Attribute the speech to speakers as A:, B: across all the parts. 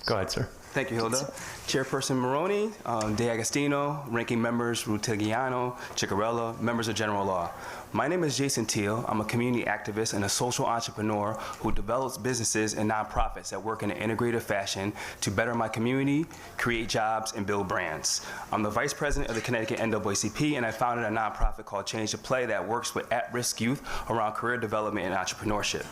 A: Go ahead, sir.
B: Thank you, Hilda. Chairperson Maroney, De Agostino, ranking members Rutigliano, Ciccarella, members of General Law. My name is Jason Teal. I'm a community activist and a social entrepreneur who develops businesses and nonprofits that work in an integrated fashion to better my community, create jobs, and build brands. I'm the vice president of the Connecticut NAACP, and I founded a nonprofit called Change the Play that works with at-risk youth around career development and entrepreneurship.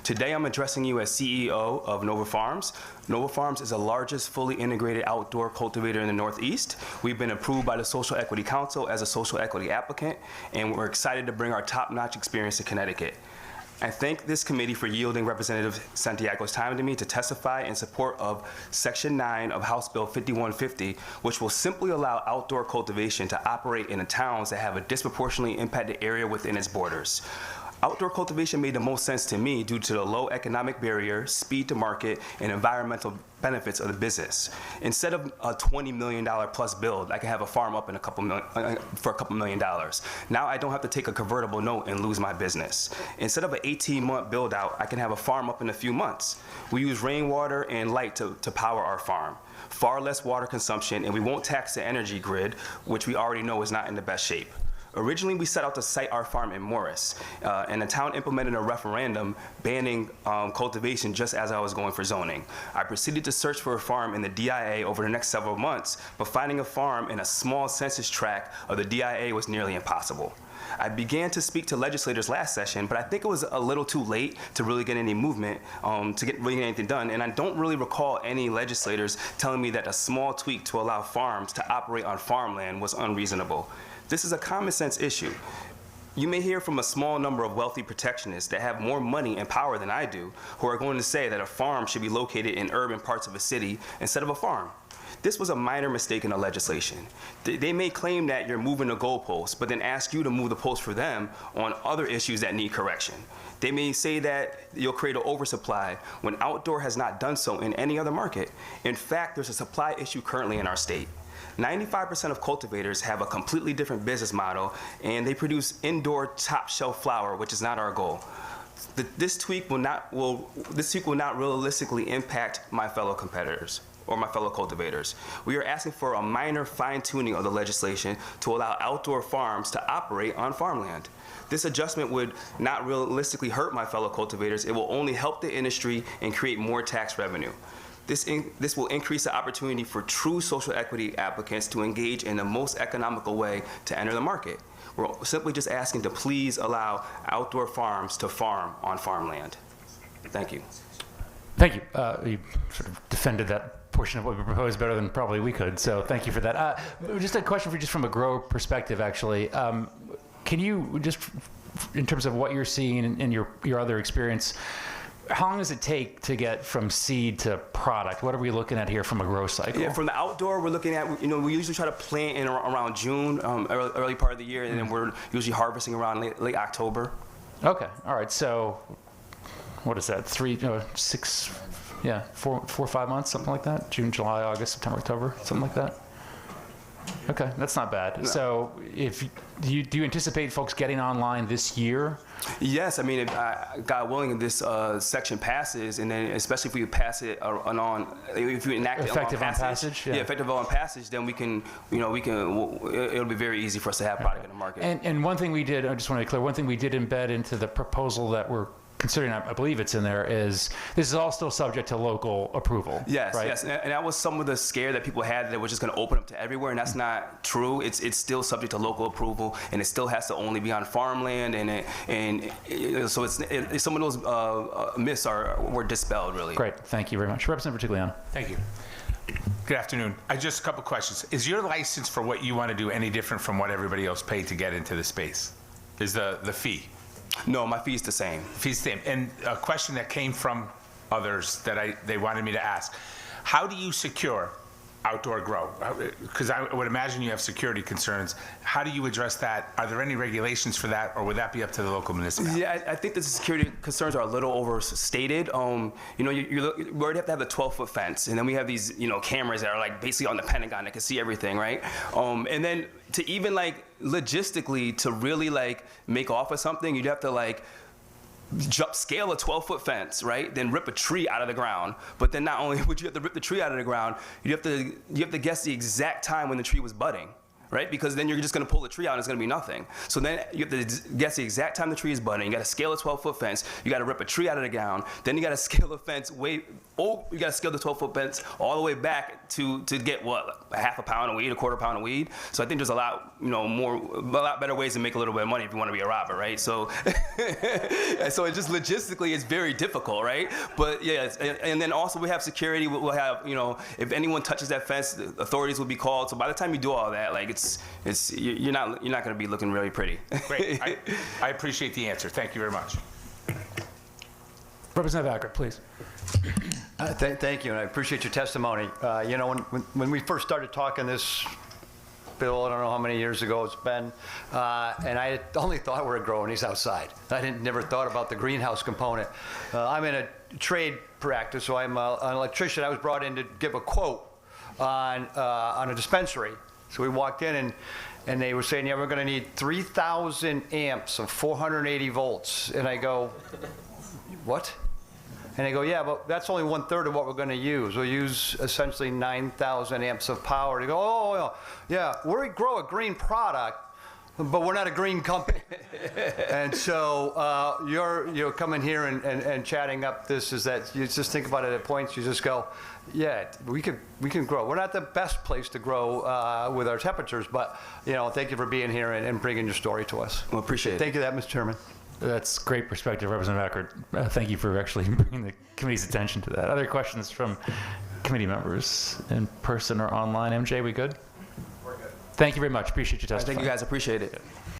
B: Today, I'm addressing you as CEO of Nova Farms. Nova Farms is the largest fully integrated outdoor cultivator in the Northeast. We've been approved by the Social Equity Council as a social equity applicant, and we're excited to bring our top-notch experience to Connecticut. I thank this committee for yielding Representative Santiago's time to me to testify in support of Section 9 of House Bill 5150, which will simply allow outdoor cultivation to operate in the towns that have a disproportionately impacted area within its borders. Outdoor cultivation made the most sense to me due to the low economic barrier, speed to market, and environmental benefits of the business. Instead of a $20 million plus build, I can have a farm up in for a couple $1 million. Now I don't have to take a convertible note and lose my business. Instead of an 18-month build out, I can have a farm up in a few months. We use rainwater and light to power our farm. Far less water consumption, and we won't tax the energy grid, which we already know is not in the best shape. Originally, we set out to site our farm in Morris, and the town implemented a referendum banning cultivation just as I was going for zoning. I proceeded to search for a farm in the DIA over the next several months, but finding a farm in a small census tract of the DIA was nearly impossible. I began to speak to legislators last session, but I think it was a little too late to really get any movement, to really get anything done, and I don't really recall any legislators telling me that a small tweak to allow farms to operate on farmland was unreasonable. This is a common sense issue. You may hear from a small number of wealthy protectionists that have more money and power than I do, who are going to say that a farm should be located in urban parts of a city instead of a farm. This was a minor mistake in the legislation. They may claim that you're moving the goalposts, but then ask you to move the post for them on other issues that need correction. They may say that you'll create an oversupply when outdoor has not done so in any other market. In fact, there's a supply issue currently in our state. 95% of cultivators have a completely different business model, and they produce indoor top shelf flower, which is not our goal. This tweak will not realistically impact my fellow competitors or my fellow cultivators. We are asking for a minor fine-tuning of the legislation to allow outdoor farms to operate on farmland. This adjustment would not realistically hurt my fellow cultivators. It will only help the industry and create more tax revenue. This will increase the opportunity for true social equity applicants to engage in the most economical way to enter the market. We're simply just asking to please allow outdoor farms to farm on farmland. Thank you.
A: Thank you. You sort of defended that portion of what we proposed better than probably we could, so thank you for that. Just a question for just from a grower perspective, actually. Can you just, in terms of what you're seeing in your other experience, how long does it take to get from seed to product? What are we looking at here from a growth cycle?
B: Yeah, from the outdoor, we're looking at, we usually try to plant in around June, early part of the year, and then we're usually harvesting around late October.
A: Okay, all right, so what is that, 4 or 5 months, something like that? June, July, August, September, October, something like that? Okay, that's not bad. No. So do you anticipate folks getting online this year?
B: Yes, I mean, if, God willing, this section passes, and then especially if we pass it if we enact
A: effective on passage,
B: yeah, effective on passage, then we can, it'll be very easy for us to have product in the market.
A: And one thing we did, I just want to be clear, one thing we did embed into the proposal that we're considering, I believe it's in there, is this is all still subject to local approval.
B: Yes,
A: right?
B: yes, and that was some of the scare that people had that we're just going to open up to everywhere, and that's not true. It's still subject to local approval, and it still has to only be on farmland, so some of those myths were dispelled, really.
A: Great, thank you very much. Representative Rutigliano.
C: Thank you. Good afternoon. Just a couple questions. Is your license for what you want to do any different from what everybody else paid to get into the space? Is the fee?
B: No, my fee's the same.
C: Fee's the same. And a question that came from others that they wanted me to ask: how do you secure outdoor grow? Because I would imagine you have security concerns. How do you address that? Are there any regulations for that, or would that be up to the local municipality?
B: Yeah, I think the security concerns are a little overstated. We already have to have the 12-foot fence, and then we have these, cameras that are like basically on the Pentagon that can see everything, right? And then to even logistically to really make off of something, you'd have to scale a 12-foot fence, right? Then rip a tree out of the ground. But then not only would you have to rip the tree out of the ground, you have to guess the exact time when the tree was budding, right? Because then you're just going to pull the tree out and it's going to be nothing. So then you have to guess the exact time the tree is budding. You got to scale a 12-foot fence. You got to rip a tree out of the ground. Then you got to scale the fence you got to scale the 12-foot fence all the way back to get what, a half a pound of weed, a quarter pound of weed. So I think there's a lot, a lot better ways to make a little bit of money if you want to be a robber, right? So, so it just logistically it's very difficult, right? But yeah, and then also we have security. We'll have, if anyone touches that fence, the authorities will be called. So by the time you do all that, like you're not going to be looking really pretty.
C: Great. I appreciate the answer. Thank you very much.
A: Representative Ackert, please.
D: Thank you, and I appreciate your testimony. When we first started talking this bill, I don't know how many years ago it's been, and I only thought we were growing these outside. I never thought about the greenhouse component. I'm in a trade practice, so I'm an electrician. I was brought in to give a quote on a dispensary. So we walked in, and they were saying, yeah, we're going to need 3,000 amps of 480 volts. And I go, what? And they go, yeah, but that's only 1/3 of what we're going to use. We'll use essentially 9,000 amps of power. They go, oh, yeah, we grow a green product, but we're not a green company. And so you're coming here and chatting up this is that you just think about it at points. You just go, yeah, we can grow. We're not the best place to grow with our temperatures, but thank you for being here and bringing your story to us.
B: Well, appreciate it.
D: Thank you, Mr. Chairman.
A: That's great perspective, Representative Ackert. Thank you for actually bringing the committee's attention to that. Other questions from committee members in person or online? MJ, we good? We're good. Thank you very much. Appreciate your testimony.
B: Thank you guys. Appreciate it.